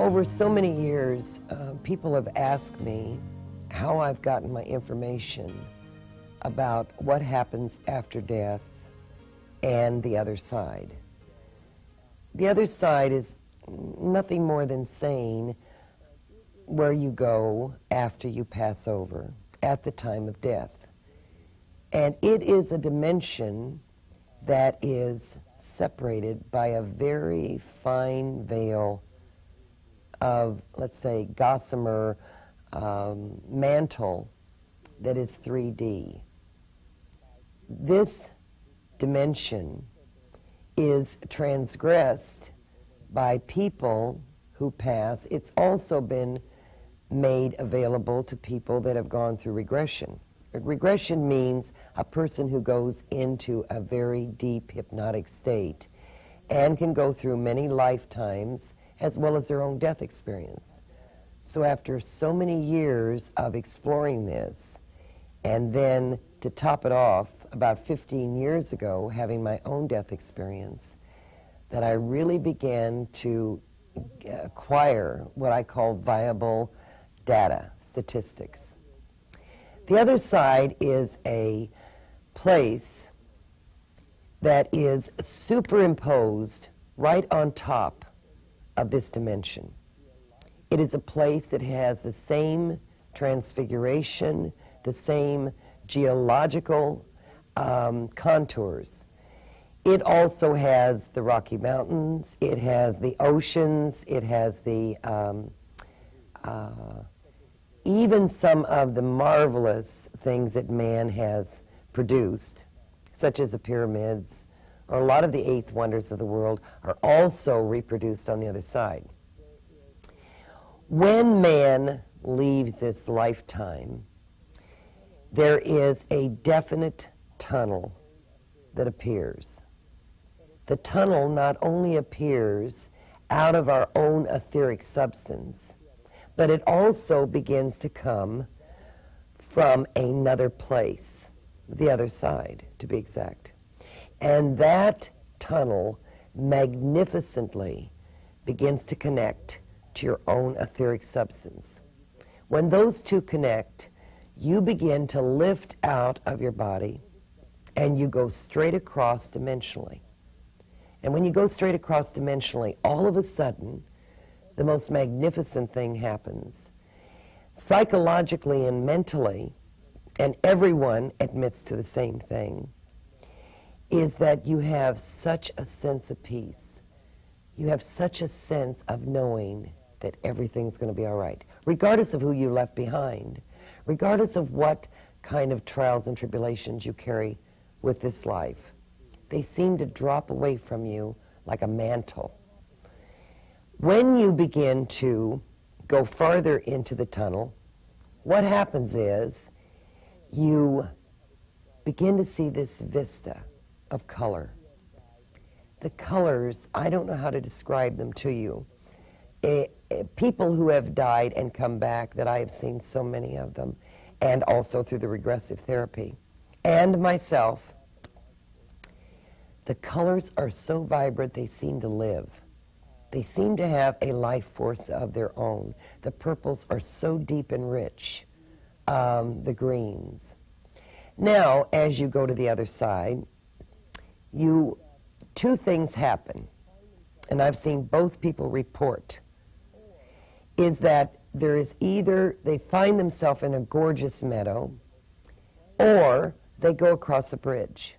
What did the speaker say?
Over so many years, people have asked me how I've gotten my information about what happens after death and the other side. The other side is nothing more than saying where you go after you pass over, at the time of death. And it is a dimension that is separated by a very fine veil of, let's say, gossamer mantle that is 3D. This dimension is transgressed by people who pass. It's also been made available to people that have gone through regression. Regression means a person who goes into a very deep hypnotic state and can go through many lifetimes as well as their own death experience. So after so many years of exploring this, and then to top it off, about 15 years ago, having my own death experience, that I really began to acquire what I call viable data, statistics. The other side is a place that is superimposed right on top of this dimension. It is a place that has the same transfiguration, the same geological contours. It also has the Rocky Mountains, it has the oceans, it has the even some of the marvelous things that man has produced, such as the pyramids, or a lot of the eighth wonders of the world, are also reproduced on the other side. When man leaves this lifetime, there is a definite tunnel that appears. The tunnel not only appears out of our own etheric substance, but it also begins to come from another place, the other side, to be exact. And that tunnel magnificently begins to connect to your own etheric substance. When those two connect, you begin to lift out of your body and you go straight across dimensionally. And when you go straight across dimensionally, all of a sudden, the most magnificent thing happens. Psychologically and mentally, and everyone admits to the same thing, is that you have such a sense of peace. You have such a sense of knowing that everything's going to be all right, regardless of who you left behind, regardless of what kind of trials and tribulations you carry with this life. They seem to drop away from you like a mantle. When you begin to go farther into the tunnel, what happens is you begin to see this vista of color. The colors, I don't know how to describe them to you. People who have died and come back, that I have seen so many of them, and also through the regressive therapy, and myself, the colors are so vibrant they seem to live. They seem to have a life force of their own. The purples are so deep and rich, the greens. Now, as you go to the other side, two things happen, and I've seen both people report, is that there is either they find themselves in a gorgeous meadow, or they go across a bridge.